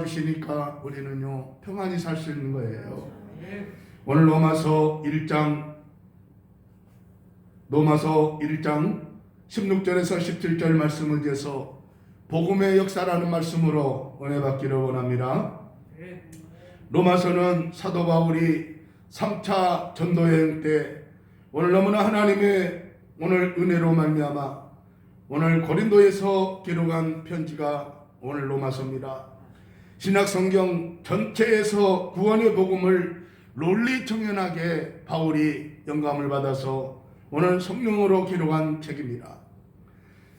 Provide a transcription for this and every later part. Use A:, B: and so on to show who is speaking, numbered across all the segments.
A: 주시니까 우리는요 평안히 살 수 있는 거예요. 오늘 로마서 1장 16절에서 17절 말씀을 위해서 복음의 역사라는 말씀으로 은혜 받기를 원합니다. 로마서는 사도 바울이 3차 전도여행 때 오늘 너무나 하나님의 오늘 은혜로 말미암아 오늘 고린도에서 기록한 편지가 오늘 로마서입니다. 신약성경 전체에서 구원의 복음을 논리정연하게 바울이 영감을 받아서 오늘 성령으로 기록한 책입니다.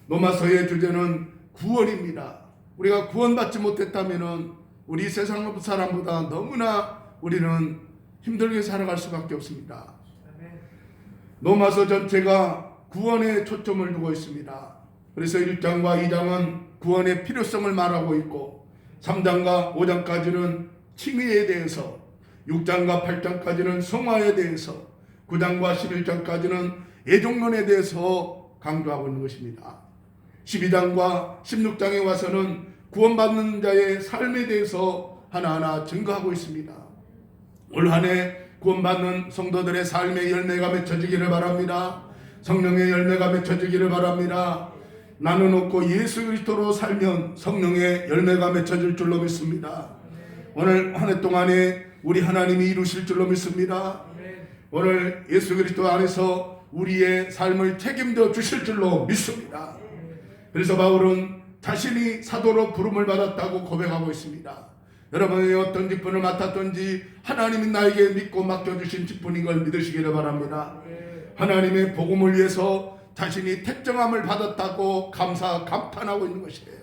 A: 로마서의 주제는 구원입니다. 우리가 구원받지 못했다면 우리 세상 사람보다 너무나 우리는 힘들게 살아갈 수밖에 없습니다. 로마서 전체가 구원에 초점을 두고 있습니다. 그래서 1장과 2장은 구원의 필요성을 말하고 있고 3장과 5장까지는 칭의에 대해서, 6장과 8장까지는 성화에 대해서, 9장과 11장까지는 애종론에 대해서 강조하고 있는 것입니다. 12장과 16장에 와서는 구원받는 자의 삶에 대해서 하나하나 증거하고 있습니다. 올 한 해 구원받는 성도들의 삶의 열매가 맺혀지기를 바랍니다. 성령의 열매가 맺혀지기를 바랍니다. 나는 없고 예수 그리스도로 살면 성령의 열매가 맺혀질 줄로 믿습니다. 오늘 한 해 동안에 우리 하나님이 이루실 줄로 믿습니다. 오늘 예수 그리스도 안에서 우리의 삶을 책임져 주실 줄로 믿습니다. 그래서 바울은 자신이 사도로 부름을 받았다고 고백하고 있습니다. 여러분이 어떤 직분을 맡았든지 하나님이 나에게 믿고 맡겨주신 직분인 걸 믿으시기를 바랍니다. 하나님의 복음을 위해서 자신이 택정함을 받았다고 감탄하고 있는 것이에요.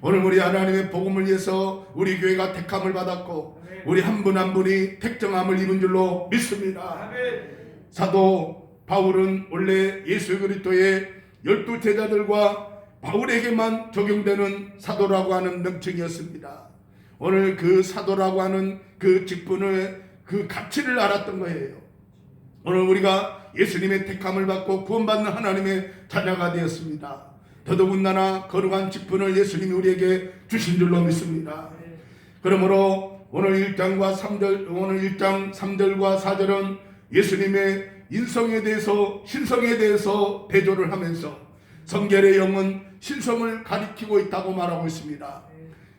A: 오늘 우리 하나님의 복음을 위해서 우리 교회가 택함을 받았고 우리 한 분 한 분이 택정함을 입은 줄로 믿습니다. 사도 바울은 원래 예수 그리스도의 12 제자들과 바울에게만 적용되는 사도라고 하는 명칭이었습니다. 오늘 그 사도라고 하는 그 직분의 그 가치를 알았던 거예요. 오늘 우리가 예수님의 택함을 받고 구원받는 하나님의 자녀가 되었습니다. 더더군다나 거룩한 직분을 예수님이 우리에게 주신 줄로 믿습니다. 그러므로 오늘 1장 3절과 4절은 예수님의 인성에 대해서 신성에 대해서 대조를 하면서 성결의 영은 신성을 가리키고 있다고 말하고 있습니다.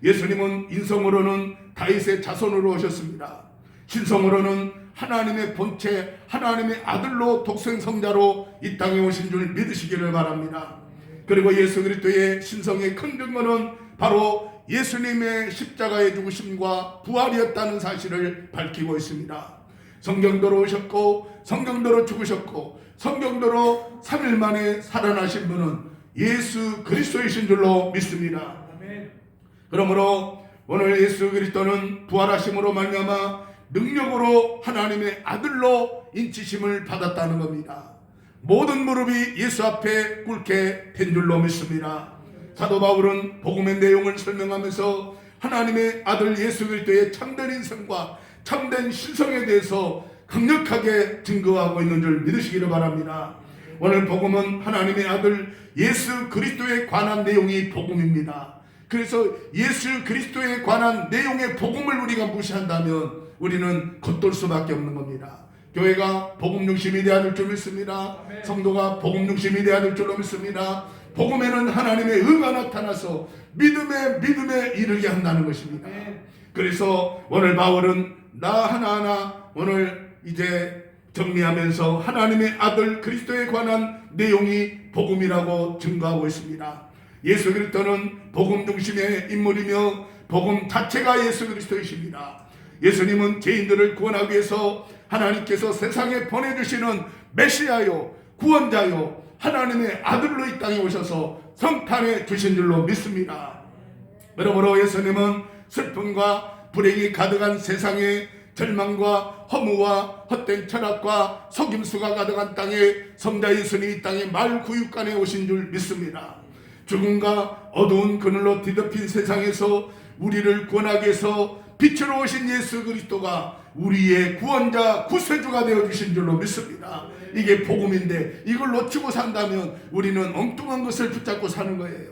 A: 예수님은 인성으로는 다윗의 자손으로 오셨습니다. 신성으로는 하나님의 본체, 하나님의 아들로 독생성자로 이 땅에 오신 줄 믿으시기를 바랍니다. 그리고 예수 그리스도의 신성의 큰 증거는 바로 예수님의 십자가의 죽으심과 부활이었다는 사실을 밝히고 있습니다. 성경대로 오셨고 성경대로 죽으셨고 성경대로 3일 만에 살아나신 분은 예수 그리스도이신 줄로 믿습니다. 그러므로 오늘 예수 그리스도는 부활하심으로 말미암아 능력으로 하나님의 아들로 인치심을 받았다는 겁니다. 모든 무릎이 예수 앞에 꿇게 된 줄로 믿습니다. 사도 바울은 복음의 내용을 설명하면서 하나님의 아들 예수 그리스도의 참된 인성과 참된 신성에 대해서 강력하게 증거하고 있는 줄 믿으시기를 바랍니다. 오늘 복음은 하나님의 아들 예수 그리스도에 관한 내용이 복음입니다. 그래서 예수 그리스도에 관한 내용의 복음을 우리가 무시한다면 우리는 겉돌 수밖에 없는 겁니다. 교회가 복음 중심이 되어야 될 줄 믿습니다. 성도가 복음 중심이 되어야 될 줄로 믿습니다. 복음에는 하나님의 의가 나타나서 믿음에 이르게 한다는 것입니다. 그래서 오늘 바울은 나 하나하나 오늘 이제 정리하면서 하나님의 아들 그리스도에 관한 내용이 복음이라고 증거하고 있습니다. 예수 그리스도는 복음 중심의 인물이며 복음 자체가 예수 그리스도이십니다. 예수님은 죄인들을 구원하기 위해서 하나님께서 세상에 보내주시는 메시아요 구원자요 하나님의 아들로 이 땅에 오셔서 성탄해 주신 줄로 믿습니다. 그러므로 예수님은 슬픔과 불행이 가득한 세상에 절망과 허무와 헛된 철학과 속임수가 가득한 땅에 성자 예수님이 이 땅에 말구육간에 오신 줄 믿습니다. 죽음과 어두운 그늘로 뒤덮인 세상에서 우리를 구원하기 위해서 빛으로 오신 예수 그리스도가 우리의 구원자 구세주가 되어주신 줄로 믿습니다. 이게 복음인데 이걸 놓치고 산다면 우리는 엉뚱한 것을 붙잡고 사는 거예요.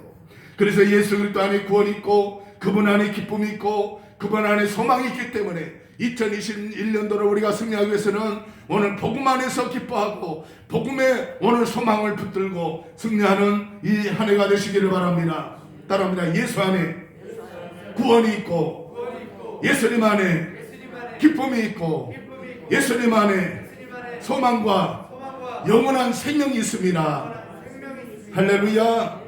A: 그래서 예수 그리스도 안에 구원이 있고 그분 안에 기쁨이 있고 그분 안에 소망이 있기 때문에 2021년도를 우리가 승리하기 위해서는 오늘 복음 안에서 기뻐하고 복음에 오늘 소망을 붙들고 승리하는 이 한 해가 되시기를 바랍니다. 따라합니다. 예수 안에 구원이 있고 예수님 안에 기쁨이 있고 예수님 안에 소망과 영원한 생명이 있습니다. 할렐루야.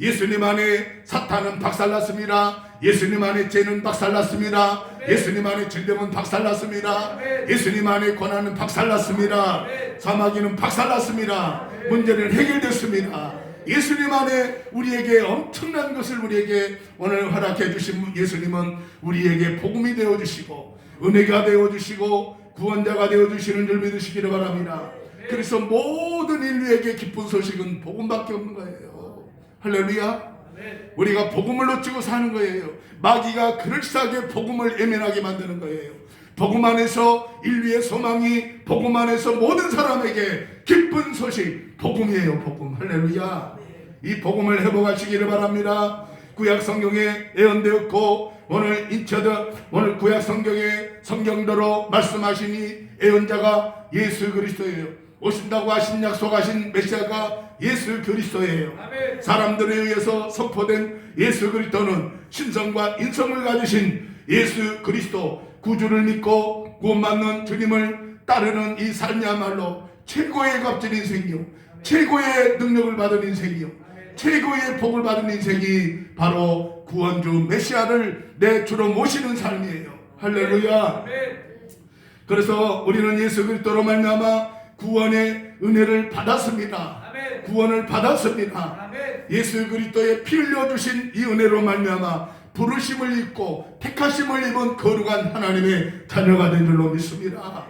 A: 예수님 안에 사탄은 박살났습니다. 예수님 안에 죄는 박살났습니다. 예수님 안에 질병은 박살났습니다. 예수님 안에 고난은 박살났습니다. 사마귀는 박살났습니다. 문제는 해결됐습니다. 예수님 안에 우리에게 엄청난 것을 우리에게 오늘 허락해 주신 예수님은 우리에게 복음이 되어주시고 은혜가 되어주시고 구원자가 되어주시는 줄 믿으시기를 바랍니다. 그래서 모든 인류에게 기쁜 소식은 복음밖에 없는 거예요. 할렐루야. 우리가 복음을 놓치고 사는 거예요. 마귀가 그럴싸하게 복음을 예민하게 만드는 거예요. 복음 안에서 인류의 소망이, 복음 안에서 모든 사람에게 기쁜 소식, 복음이에요. 복음. 할렐루야. 이 복음을 회복하시기를 바랍니다. 구약 성경에 예언되었고 오늘 구약 성경에 성경대로 말씀하시니 예언자가 예수 그리스도예요. 오신다고 하신 약속하신 메시아가 예수 그리스도예요. 사람들에 의해서 선포된 예수 그리스도는 신성과 인성을 가지신 예수 그리스도, 구주를 믿고 구원받는 주님을 따르는 이 삶이야말로 최고의 값진 인생이요, 최고의 능력을 받은 인생이요, 최고의 복을 받은 인생이 바로 구원주 메시아를 내 주로 모시는 삶이에요. 할렐루야. 그래서 우리는 예수 그리스도로 말미암아 구원의 은혜를 받았습니다. 구원을 받았습니다. 예수 그리스도의 피 흘려주신 이 은혜로 말미암아 부르심을 입고 택하심을 입은 거룩한 하나님의 자녀가 된 줄로 믿습니다.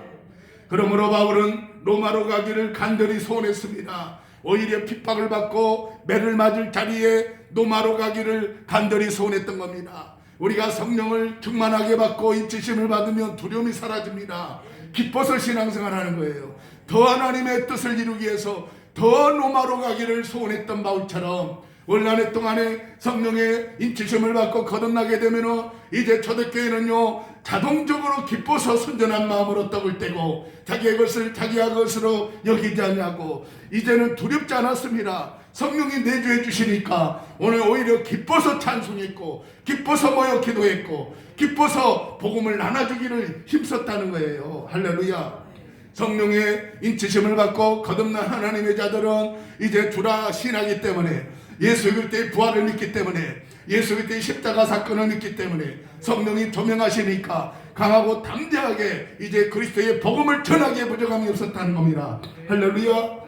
A: 그러므로 바울은 로마로 가기를 간절히 소원했습니다. 오히려 핍박을 받고 매를 맞을 자리에 로마로 가기를 간절히 소원했던 겁니다. 우리가 성령을 충만하게 받고 인치심을 받으면 두려움이 사라집니다. 기뻐서 신앙생활하는 거예요. 더 하나님의 뜻을 이루기 위해서 더 로마로 가기를 소원했던 바울처럼 원란의 동안에 성령의 인치심을 받고 거듭나게 되면 이제 초대교회는요 자동적으로 기뻐서 순전한 마음으로 떡을 떼고 자기의 것을 자기의 것으로 여기지 않냐고 이제는 두렵지 않았습니다. 성령이 내주해 주시니까 오늘 오히려 기뻐서 찬송했고 기뻐서 모여 기도했고 기뻐서 복음을 나눠주기를 힘썼다는 거예요. 할렐루야. 성령의 인치심을 받고 거듭난 하나님의 자들은 이제 주라 신하기 때문에 예수 그리스도의 부활을 믿기 때문에 예수 그리스도의 십자가 사건을 믿기 때문에 성령이 조명하시니까 강하고 담대하게 이제 그리스도의 복음을 전하기에 부족함이 없었다는 겁니다. 할렐루야.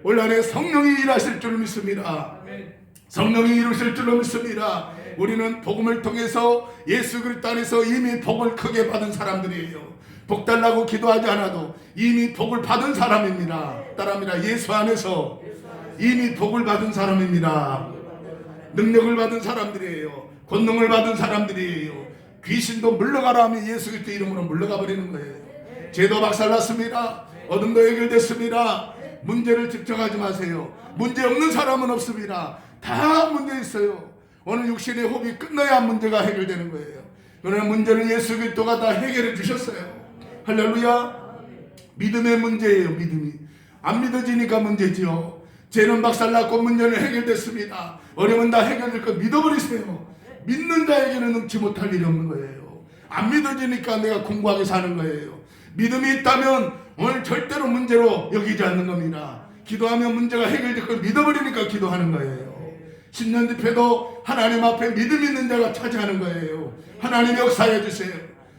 A: 올 한해 성령이 일하실 줄 믿습니다. 성령이 이루실 줄로 믿습니다. 우리는 복음을 통해서 예수 그리스도 안에서 이미 복을 크게 받은 사람들이에요. 복 달라고 기도하지 않아도 이미 복을 받은 사람입니다. 따라합니다. 예수 안에서 이미 복을 받은 사람입니다. 능력을 받은 사람들이에요. 권능을 받은 사람들이에요. 귀신도 물러가라 하면 예수 그리스도 이름으로 물러가 버리는 거예요. 죄도 박살났습니다. 어둠도 해결됐습니다. 문제를 집중하지 마세요. 문제 없는 사람은 없습니다. 다 문제 있어요. 오늘 육신의 호흡이 끝나야 문제가 해결되는 거예요. 그러나 문제는 예수 그리스도가 다 해결해 주셨어요. 할렐루야. 믿음의 문제예요. 믿음이 안 믿어지니까 문제지요. 죄는 박살났고 문제는 해결됐습니다. 어려움은 다 해결될 거 믿어버리세요. 믿는 자에게는 능치 못할 일이 없는 거예요. 안 믿어지니까 내가 공부하게 사는 거예요. 믿음이 있다면 오늘 절대로 문제로 여기지 않는 겁니다. 기도하면 문제가 해결될 걸 믿어버리니까 기도하는 거예요. 10년 집회도 하나님 앞에 믿음 있는 자가 차지하는 거예요. 하나님 역사해 주세요.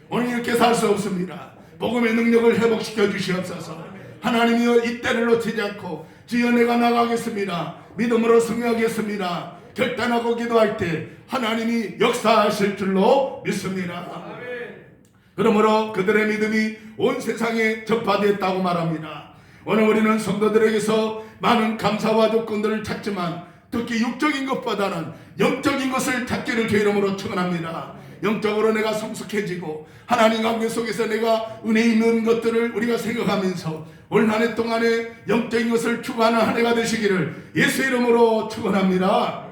A: 오늘 이렇게 살 수 없습니다. 복음의 능력을 회복시켜 주시옵소서. 하나님이여 이 때를 놓치지 않고 주여 내가 나가겠습니다. 믿음으로 승리하겠습니다. 결단하고 기도할 때 하나님이 역사하실 줄로 믿습니다. 그러므로 그들의 믿음이 온 세상에 전파되었다고 말합니다. 오늘 우리는 성도들에게서 많은 감사와 조건들을 찾지만 특히 육적인 것보다는 영적인 것을 찾기를 주 이름으로 축원합니다. 영적으로 내가 성숙해지고 하나님 관계 속에서 내가 은혜 있는 것들을 우리가 생각하면서 올 한 해 동안에 영적인 것을 추구하는 한 해가 되시기를 예수 이름으로 축원합니다.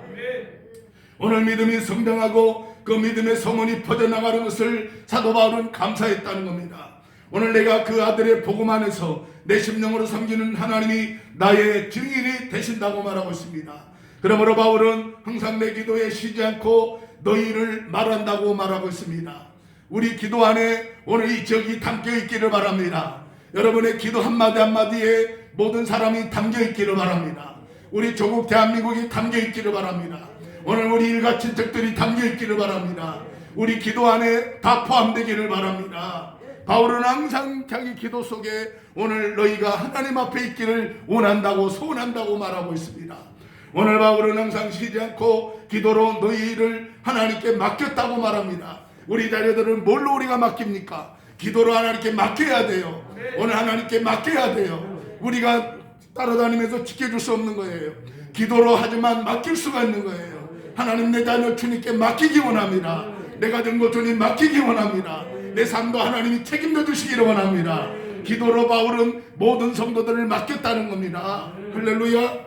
A: 오늘 믿음이 성장하고 그 믿음의 소문이 퍼져나가는 것을 사도 바울은 감사했다는 겁니다. 오늘 내가 그 아들의 복음 안에서 내 심령으로 섬기는 하나님이 나의 증인이 되신다고 말하고 있습니다. 그러므로 바울은 항상 내 기도에 쉬지 않고 너희를 말한다고 말하고 있습니다. 우리 기도 안에 오늘 이 적이 담겨 있기를 바랍니다. 여러분의 기도 한마디 한마디에 모든 사람이 담겨 있기를 바랍니다. 우리 조국 대한민국이 담겨 있기를 바랍니다. 오늘 우리 일가 친척들이 담겨 있기를 바랍니다. 우리 기도 안에 다 포함되기를 바랍니다. 바울은 항상 자기 기도 속에 오늘 너희가 하나님 앞에 있기를 원한다고 소원한다고 말하고 있습니다. 오늘 바울은 항상 쉬지 않고 기도로 너희를 하나님께 맡겼다고 말합니다. 우리 자녀들은 뭘로 우리가 맡깁니까? 기도로 하나님께 맡겨야 돼요. 오늘 하나님께 맡겨야 돼요. 우리가 따라다니면서 지켜줄 수 없는 거예요. 기도로 하지만 맡길 수가 있는 거예요. 하나님 내 자녀 주님께 맡기기 원합니다. 내 가정도 주님 맡기기 원합니다. 내 삶도 하나님이 책임져 주시기를 원합니다. 기도로 바울은 모든 성도들을 맡겼다는 겁니다. 할렐루야.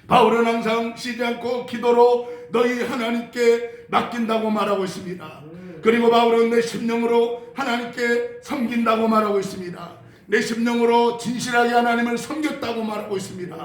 A: 바울은 항상 쉬지 않고 기도로 너희 하나님께 맡긴다고 말하고 있습니다. 그리고 바울은 내 심령으로 하나님께 섬긴다고 말하고 있습니다. 내 심령으로 진실하게 하나님을 섬겼다고 말하고 있습니다.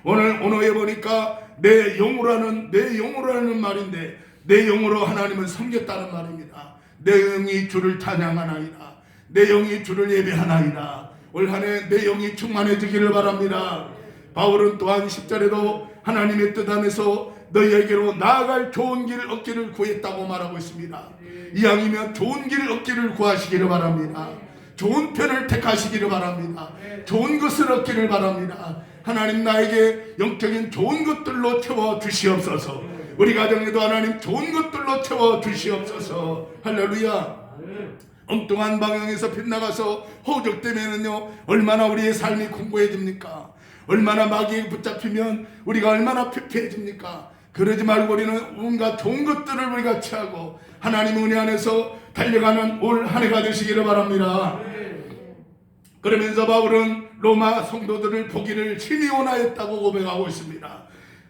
A: 오늘 언어에 보니까 내 영으로 하는 말인데 내 영으로 하나님을 섬겼다는 말입니다. 내 영이 주를 찬양하나이다. 내 영이 주를 예배하나이다. 올 한 해 내 영이 충만해지기를 바랍니다. 바울은 또한 10절에도 하나님의 뜻 안에서 너희에게로 나아갈 좋은 길을 얻기를 구했다고 말하고 있습니다. 이왕이면 좋은 길을 얻기를 구하시기를 바랍니다. 좋은 편을 택하시기를 바랍니다. 좋은 것을 얻기를 바랍니다. 하나님 나에게 영적인 좋은 것들로 채워 주시옵소서. 우리 가정에도 하나님 좋은 것들로 채워 주시옵소서. 할렐루야. 엉뚱한 방향에서 빗나가서 허우적대면은요 얼마나 우리의 삶이 공고해집니까? 얼마나 마귀에 붙잡히면 우리가 얼마나 피폐해집니까? 그러지 말고 우리는 온갖 좋은 것들을 우리가 취하고 하나님 은혜 안에서 달려가는 올 한 해가 되시기를 바랍니다. 그러면서 바울은 로마 성도들을 보기를 심히 원하였다고 고백하고 있습니다.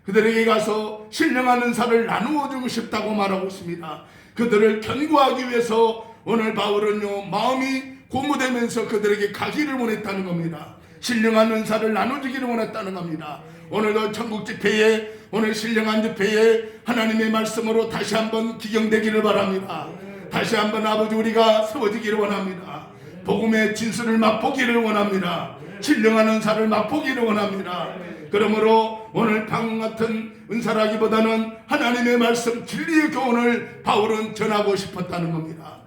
A: 그들에게 가서 신령한 은사를 나누어 주고 싶다고 말하고 있습니다. 그들을 견고하기 위해서 오늘 바울은요 마음이 고무되면서 그들에게 가기를 원했다는 겁니다. 신령한 은사를 나눠주기를 원했다는 겁니다. 오늘도 천국 집회에 오늘 신령한 집회에 하나님의 말씀으로 다시 한번 기경되기를 바랍니다. 다시 한번 아버지 우리가 세워지기를 원합니다. 복음의 진수를 맛보기를 원합니다. 신령한 은사를 맛보기를 원합니다. 그러므로 오늘 방금 같은 은사라기보다는 하나님의 말씀 진리의 교훈을 바울은 전하고 싶었다는 겁니다.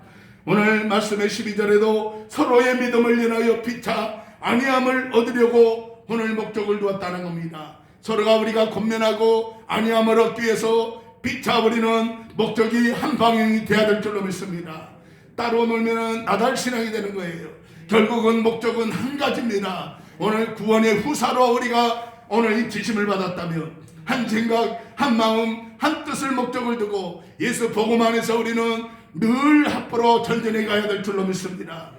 A: 오늘 말씀의 12절에도 서로의 믿음을 인하여 피차 아니함을 얻으려고 오늘 목적을 두었다는 겁니다. 서로가 우리가 권면하고 아니함을 얻기 위해서 비차버리는 목적이 한 방향이 돼야 될 줄로 믿습니다. 따로 놀면 나달신앙이 되는 거예요. 결국은 목적은 한 가지입니다. 오늘 구원의 후사로 우리가 오늘 이 지심을 받았다면 한 생각, 한 마음, 한 뜻을 목적을 두고 예수 복음 안에서 우리는 늘 합보로 전진해 가야 될 줄로 믿습니다.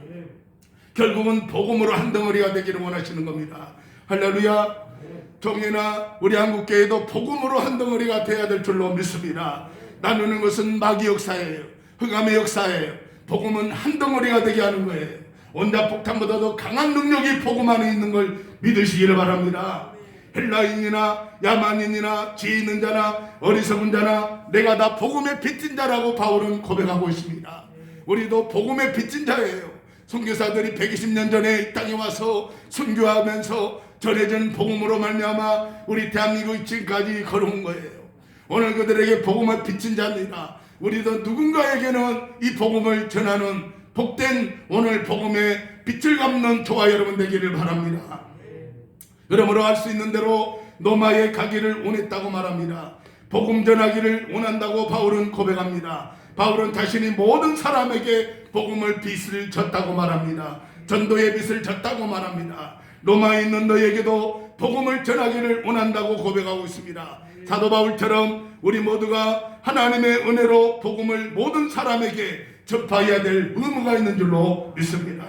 A: 결국은 복음으로 한 덩어리가 되기를 원하시는 겁니다. 할렐루야. 종이나 우리 한국교회도 복음으로 한 덩어리가 되어야 될 줄로 믿습니다. 나누는 것은 마귀 역사예요. 흑암의 역사예요. 복음은 한 덩어리가 되게 하는 거예요. 원자폭탄보다도 강한 능력이 복음 안에 있는 걸 믿으시기를 바랍니다. 헬라인이나 야만인이나 지혜 있는 자나 어리석은 자나 내가 다 복음의 빚진 자라고 바울은 고백하고 있습니다. 우리도 복음의 빚진 자예요. 선교사들이 120년 전에 이 땅에 와서 선교하면서 전해진 복음으로 말미암아 우리 대한민국이 지금까지 걸어온 거예요. 오늘 그들에게 복음을 빚진 자입니다. 우리도 누군가에게는 이 복음을 전하는 복된 오늘 복음의 빛을 갚는 저와 여러분 되기를 바랍니다. 그러므로 할 수 있는 대로 로마에 가기를 원했다고 말합니다. 복음 전하기를 원한다고 바울은 고백합니다. 바울은 자신이 모든 사람에게 복음을 빚을 졌다고 말합니다. 전도의 빚을 졌다고 말합니다. 로마에 있는 너에게도 복음을 전하기를 원한다고 고백하고 있습니다. 사도 바울처럼 우리 모두가 하나님의 은혜로 복음을 모든 사람에게 전파해야 될 의무가 있는 줄로 믿습니다.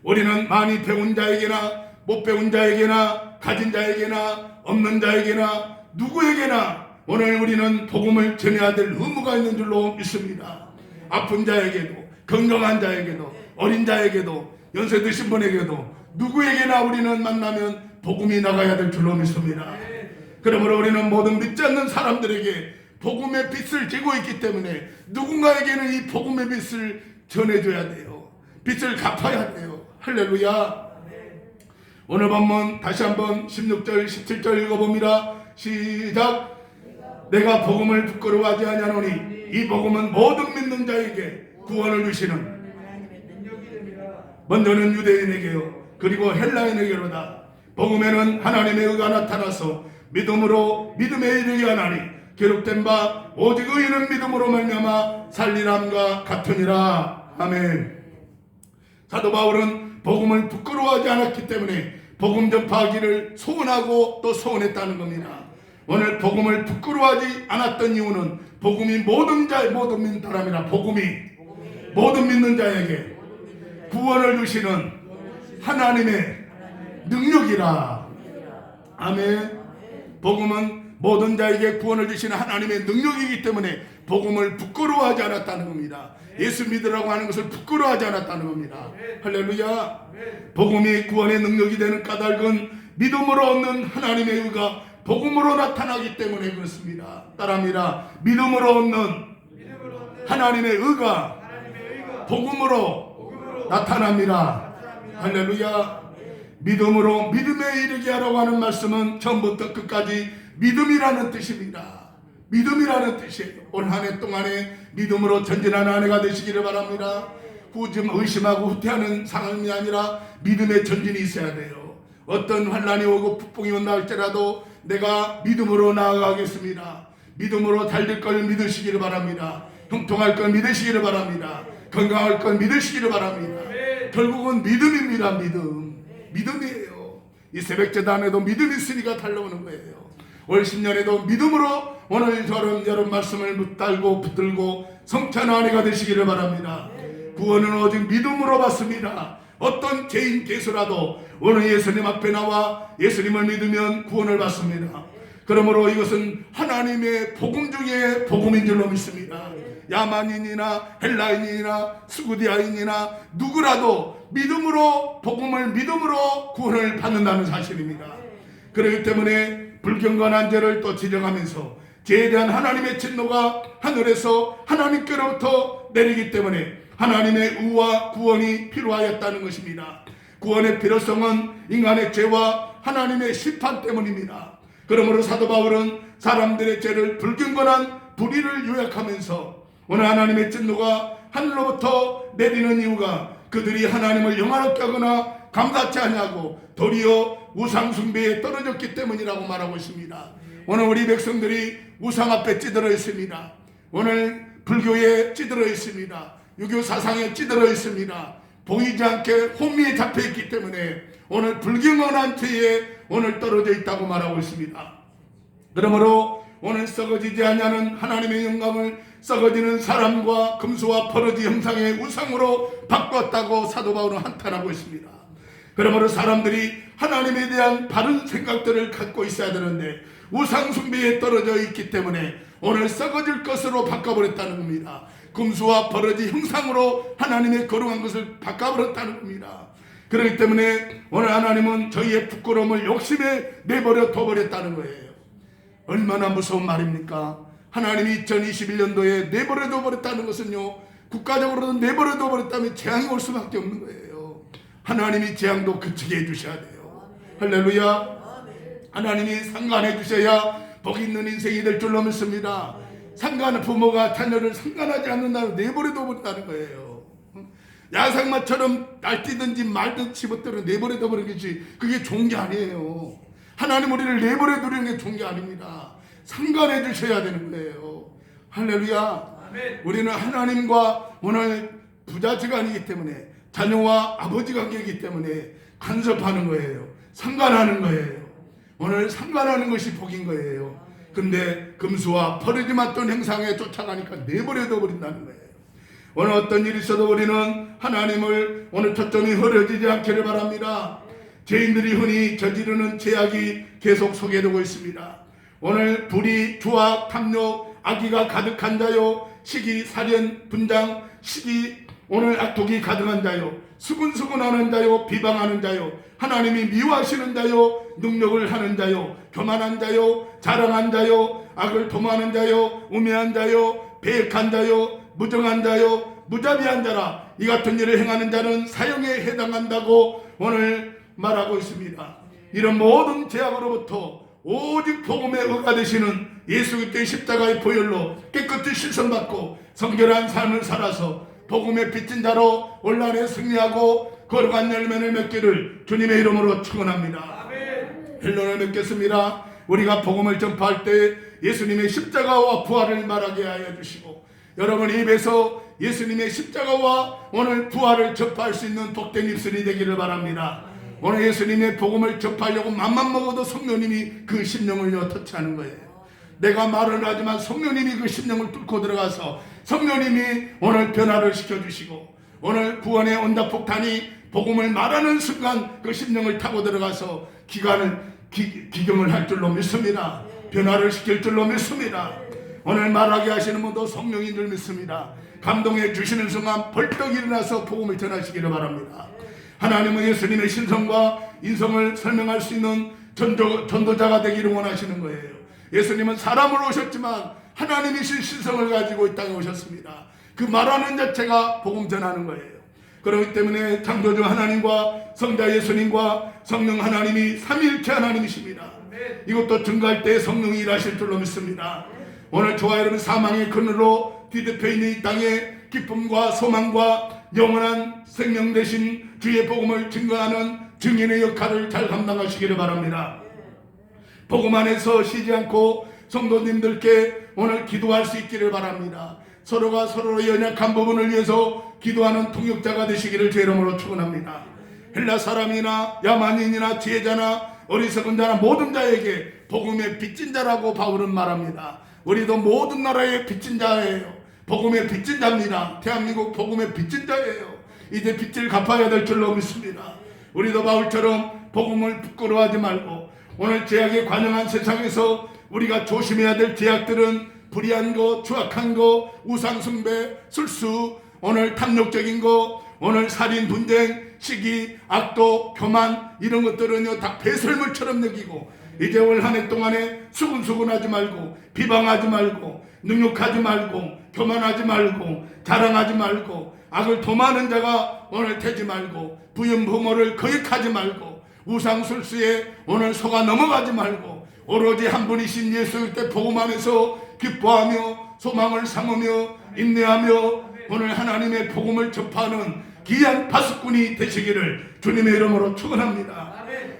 A: 우리는 많이 배운 자에게나 못 배운 자에게나 가진 자에게나 없는 자에게나 누구에게나 오늘 우리는 복음을 전해야 될 의무가 있는 줄로 믿습니다. 아픈 자에게도, 건강한 자에게도, 어린 자에게도, 연세 드신 분에게도 누구에게나 우리는 만나면 복음이 나가야 될 줄로 믿습니다. 그러므로 우리는 모든 믿지 않는 사람들에게 복음의 빛을 쥐고 있기 때문에 누군가에게는 이 복음의 빛을 전해줘야 돼요. 빛을 갚아야 돼요. 할렐루야. 오늘 본문 다시 한번 16절 17절 읽어봅니다. 시작. 내가 복음을 부끄러워하지 아니하노니 이 복음은 모든 믿는 자에게 구원을 주시는 먼저는 유대인에게요 그리고 헬라인에게로다. 복음에는 하나님의 의가 나타나서 믿음으로 믿음에 이르게 하나니 기록된 바 오직 의인은 믿음으로 말미암아 살리람과 같으니라. 아멘. 사도 바울은 복음을 부끄러워하지 않았기 때문에 복음 전파하기를 소원하고 또 소원했다는 겁니다. 오늘 복음을 부끄러워하지 않았던 이유는 복음이 모든 믿는 사람이라 복음이 모든 믿는 자에게 구원을 주시는 하나님의 능력이라. 아멘. 복음은 모든 자에게 구원을 주시는 하나님의 능력이기 때문에 복음을 부끄러워하지 않았다는 겁니다. 예수 믿으라고 하는 것을 부끄러워하지 않았다는 겁니다. 할렐루야. 복음이 구원의 능력이 되는 까닭은 믿음으로 얻는 하나님의 의가 복음으로 나타나기 때문에 그렇습니다. 따라합니다. 믿음으로 얻는 하나님의 의가 복음으로 나타납니다. 할렐루야. 믿음으로 믿음에 이르게 하라고 하는 말씀은 처음부터 끝까지 믿음이라는 뜻입니다. 믿음이라는 뜻이에요. 올 한 해 동안에 믿음으로 전진하는 한 해가 되시기를 바랍니다. 좀 의심하고 후퇴하는 상황이 아니라 믿음의 전진이 있어야 돼요. 어떤 환난이 오고 북풍이 온다 할지라도 내가 믿음으로 나아가겠습니다. 믿음으로 달릴 걸 믿으시기를 바랍니다. 형통할 걸 믿으시기를 바랍니다. 건강할 걸 믿으시기를 바랍니다. 결국은 믿음입니다. 믿음이에요. 이 새벽제단에도 믿음이 있으니까 달려오는 거예요. 올 10년에도 믿음으로 오늘 저런 말씀을 붙들고 성찬 한 해가 되시기를 바랍니다. 구원은 오직 믿음으로 받습니다. 어떤 죄인 개수라도 오늘 예수님 앞에 나와 예수님을 믿으면 구원을 받습니다. 그러므로 이것은 하나님의 복음 중에 복음인 줄로 믿습니다. 야만인이나 헬라인이나 스구디아인이나 누구라도 믿음으로 복음을 믿음으로 구원을 받는다는 사실입니다. 그렇기 때문에 불경건한 죄를 또 지적하면서 죄에 대한 하나님의 진노가 하늘에서 하나님께로부터 내리기 때문에 하나님의 의와 구원이 필요하였다는 것입니다. 구원의 필요성은 인간의 죄와 하나님의 심판 때문입니다. 그러므로 사도 바울은 사람들의 죄를 불경건한 불의를 요약하면서 오늘 하나님의 진노가 하늘로부터 내리는 이유가 그들이 하나님을 영화롭게 하거나 감사치 아니하고 도리어 우상 숭배에 떨어졌기 때문이라고 말하고 있습니다. 오늘 우리 백성들이 우상 앞에 찌들어 있습니다. 오늘 불교에 찌들어 있습니다. 유교 사상에 찌들어 있습니다. 보이지 않게 혼미에 잡혀 있기 때문에 오늘 불경건한 죄에 오늘 떨어져 있다고 말하고 있습니다. 그러므로 오늘 썩어지지 않냐는 하나님의 영광을 썩어지는 사람과 금수와 퍼러지 형상의 우상으로 바꿨다고 사도 바울은 한탄하고 있습니다. 그러므로 사람들이 하나님에 대한 바른 생각들을 갖고 있어야 되는데 우상 숭배에 떨어져 있기 때문에 오늘 썩어질 것으로 바꿔버렸다는 겁니다. 금수와 버러지 형상으로 하나님의 거룩한 것을 바꿔버렸다는 겁니다. 그렇기 때문에 오늘 하나님은 저희의 부끄러움을 욕심에 내버려 둬버렸다는 거예요. 얼마나 무서운 말입니까? 하나님이 2021년도에 내버려 둬버렸다는 것은요, 국가적으로도 내버려 둬버렸다면 재앙이 올 수밖에 없는 거예요. 하나님이 재앙도 그치게 해주셔야 돼요. 할렐루야. 하나님이 상관해 주셔야 복 있는 인생이 될 줄로 믿습니다. 상관, 부모가 자녀를 상관하지 않는다면 내버려 둬버린다는 거예요. 야상마처럼 날뛰든지 말든지 집어들어 내버려 둬버리는 것이 그게 좋은 게 아니에요. 하나님 우리를 내버려 두는 게 좋은 게 아닙니다. 상관해 주셔야 되는 거예요. 할렐루야. 아멘. 우리는 하나님과 오늘 부자지간이기 때문에 자녀와 아버지 관계이기 때문에 간섭하는 거예요. 상관하는 거예요. 오늘 상관하는 것이 복인 거예요. 근데 금수와 버르지 맞던 행상에 쫓아가니까 내버려 둬버린다는 거예요. 오늘 어떤 일이 있어도 우리는 하나님을 오늘 초점이 흐려지지 않기를 바랍니다. 죄인들이 흔히 저지르는 죄악이 계속 소개되고 있습니다. 오늘 불의, 조악, 탐욕, 악의가 가득한 자요, 시기, 살인, 분장, 시기, 오늘 악독이 가득한 자요, 수군수군하는 자요, 비방하는 자요, 하나님이 미워하시는 자요, 능력을 하는 자요, 교만한 자요, 자랑한 자요, 악을 도모하는 자요, 우매한 자요, 배역한 자요, 무정한 자요, 무자비한 자라. 이 같은 일을 행하는 자는 사형에 해당한다고 오늘 말하고 있습니다. 이런 모든 죄악으로부터 오직 복음에 의가 되시는 예수 그리스도의 십자가의 보혈로 깨끗이 신성받고 성결한 삶을 살아서 복음의 빚진 자로 온란에 승리하고 거룩한 열매를 맺기를 주님의 이름으로 축원합니다. 헬론을 맺겠습니다. 우리가 복음을 전파할 때 예수님의 십자가와 부활을 말하게 하여 주시고, 여러분 입에서 예수님의 십자가와 오늘 부활을 접할 수 있는 복된 입술이 되기를 바랍니다. 오늘 예수님의 복음을 접하려고 맘만 먹어도 성령님이 그 심령을 터치하는 거예요. 내가 말을 하지만 성령님이 그 심령을 뚫고 들어가서 성령님이 오늘 변화를 시켜주시고, 오늘 구원의 온다폭탄이 복음을 말하는 순간 그 심령을 타고 들어가서 기경을 할 줄로 믿습니다. 변화를 시킬 줄로 믿습니다. 오늘 말하게 하시는 분도 성령인 줄 믿습니다. 감동해 주시는 순간 벌떡 일어나서 복음을 전하시기를 바랍니다. 하나님은 예수님의 신성과 인성을 설명할 수 있는 전도자가 되기를 원하시는 거예요. 예수님은 사람으로 오셨지만 하나님이신 신성을 가지고 이 땅에 오셨습니다. 그 말하는 자체가 복음 전하는 거예요. 그렇기 때문에 창조주 하나님과 성자 예수님과 성령 하나님이 삼위일체 하나님이십니다. 이것도 증거할 때 성령이 일하실 줄로 믿습니다. 오늘 저와 여러분 사망의 그늘로 뒤덮여 있는 이 땅에 기쁨과 소망과 영원한 생명 되신 주의 복음을 증거하는 증인의 역할을 잘 감당하시기를 바랍니다. 복음 안에서 쉬지 않고 성도님들께 오늘 기도할 수 있기를 바랍니다. 서로가 서로의 연약한 부분을 위해서 기도하는 통역자가 되시기를 제 이름으로 축원합니다. 헬라 사람이나 야만인이나 지혜자나 어리석은 자나 모든 자에게 복음의 빚진 자라고 바울은 말합니다. 우리도 모든 나라의 빚진 자예요. 복음의 빚진 자입니다. 대한민국 복음의 빚진 자예요. 이제 빚을 갚아야 될 줄로 믿습니다. 우리도 바울처럼 복음을 부끄러워하지 말고, 오늘 죄악에 관영한 세상에서 우리가 조심해야 될 죄악들은 불의한 거, 추악한 거, 우상숭배, 술수, 오늘 탐욕적인 거, 오늘 살인, 분쟁, 시기, 악도, 교만, 이런 것들은요 다 배설물처럼 여기고, 이제 올 한 해 동안에 수군수군하지 말고, 비방하지 말고, 능욕하지 말고, 교만하지 말고, 자랑하지 말고, 악을 도모하는 자가 오늘 되지 말고, 부연부모를 거역하지 말고, 우상술수에 오늘 속아 넘어가지 말고, 오로지 한 분이신 예수 그리스도의 복음 안에서 기뻐하며 소망을 삼으며 인내하며 오늘 하나님의 복음을 접하는 귀한 파수꾼이 되시기를 주님의 이름으로 축원합니다.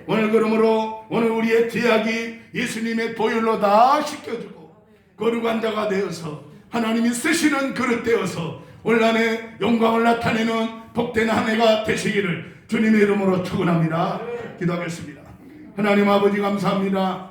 A: 오늘 그러므로 오늘 우리의 죄악이 예수님의 보혈로 다 씻겨주고 거룩한 자가 되어서 하나님이 쓰시는 그릇 되어서 올 한 해 영광을 나타내는 복된 한 해가 되시기를 주님의 이름으로 축원합니다. 기도하겠습니다. 하나님 아버지 감사합니다.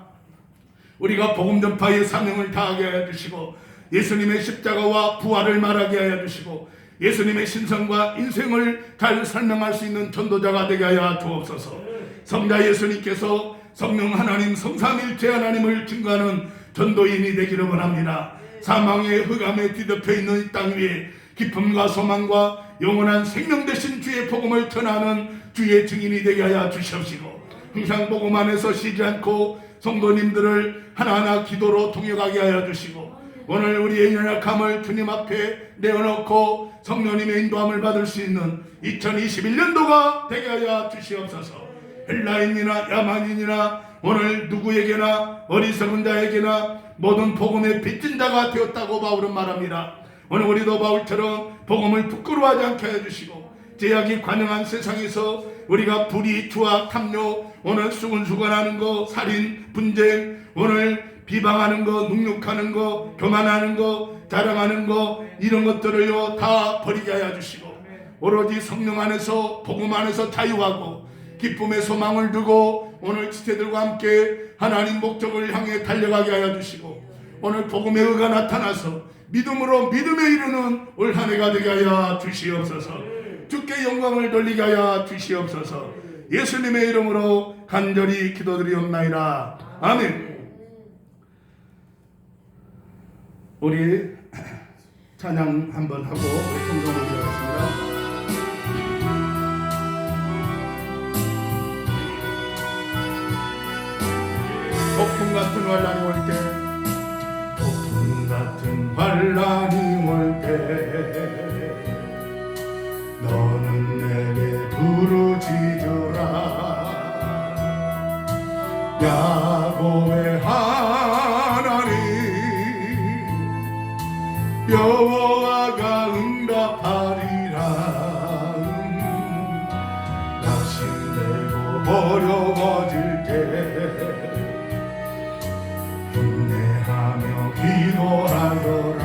A: 우리가 복음 전파의 사명을 다하게 하여 주시고, 예수님의 십자가와 부활을 말하게 하여 주시고, 예수님의 신성과 인생을 잘 설명할 수 있는 전도자가 되게 하여 주옵소서. 성자 예수님께서 성령 하나님 성삼일체 하나님을 증거하는 전도인이 되기를 원합니다. 사망의 흑암에 뒤덮여 있는 이 땅 위에 기쁨과 소망과 영원한 생명 되신 주의 복음을 전하는 주의 증인이 되게 하여 주시옵시고, 항상 복음 안에서 쉬지 않고 성도님들을 하나하나 기도로 통역하게 하여 주시고, 오늘 우리의 연약함을 주님 앞에 내어놓고 성령님의 인도함을 받을 수 있는 2021년도가 되게 하여 주시옵소서. 헬라인이나 야만인이나 오늘 누구에게나 어리석은 자에게나 모든 복음의 빚진 자가 되었다고 바울은 말합니다. 오늘 우리도 바울처럼 복음을 부끄러워하지 않게 해주시고, 죄악이 관영한 세상에서 우리가 불의, 추악, 탐욕, 오늘 수군수군하는 거, 살인, 분쟁, 오늘 비방하는 거, 능욕하는 거, 교만하는 거, 자랑하는 거, 이런 것들을요 다 버리게 하여 주시고, 오로지 성령 안에서 복음 안에서 자유하고 기쁨의 소망을 두고 오늘 지체들과 함께 하나님 목적을 향해 달려가게 하여 주시고, 오늘 복음의 의가 나타나서 믿음으로 믿음에 이르는 올 한 해가 되게 하여 주시옵소서. 주께 영광을 돌리게 하여 주시옵소서. 예수님의 이름으로 간절히 기도드리옵나이다. 아멘. 우리 찬양 한번 하고 우리 성경을 이어가겠습니다. 폭풍 같은 환란이 올 때, 폭풍 같은 환란이 올 때, 너는 내게 부르짖으라. 야곱의 하나님 여호와가 응답하리라. 낙심되고 어려워질 때 인내하며 기도하여라.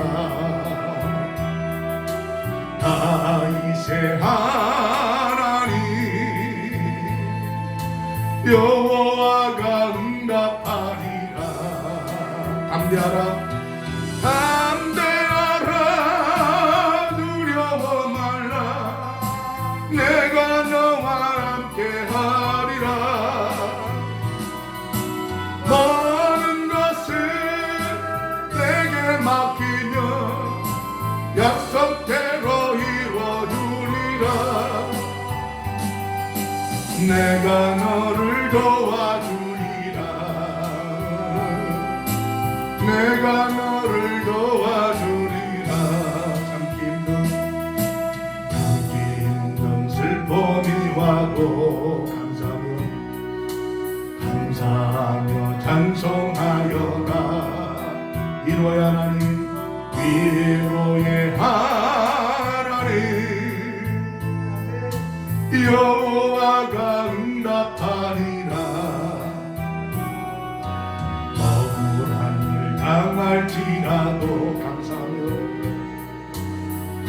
A: 다윗의 하나님 여호와가 응답하리라. 담대하라 담대하라 두려워 말라. 내가 너와 함께 하리라. 많은 것을 내게 맡기면 약속대로 이루어주리라. 내가 너를 도와주리라. 내가 너를 도와주리라. 참기 힘든 슬픔이 와도 감사하며 찬송하여라. 위로의 하나님 위로의 하나님 여호와가 응답하리라. 억울한 일 당할지라도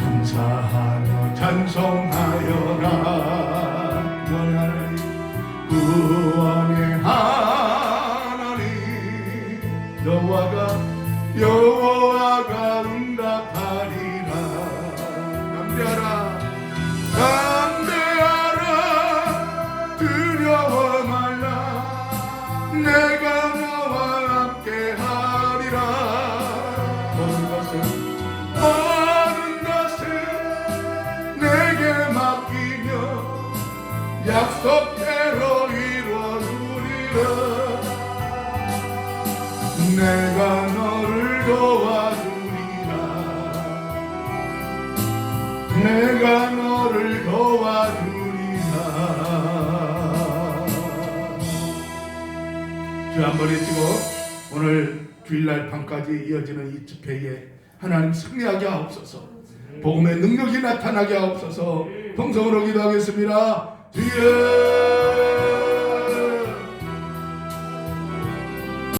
A: 감사하며 찬송하여라. 구원의 하나님 여호와가 응답하리라. 담대하라 담대하라 두려워 말라. 내가 너와 함께 하리라. 모든 것을 내게 맡기며 약속대로 이루어주리라. 내가 너를 도와주리라. 내가 너를 도와주리라. 주 한 번 외치고 오늘 주일날 밤까지 이어지는 이 집회에 하나님 승리하게 하옵소서. 복음의 능력이 나타나게 하옵소서. 동성으로 기도하겠습니다. 주여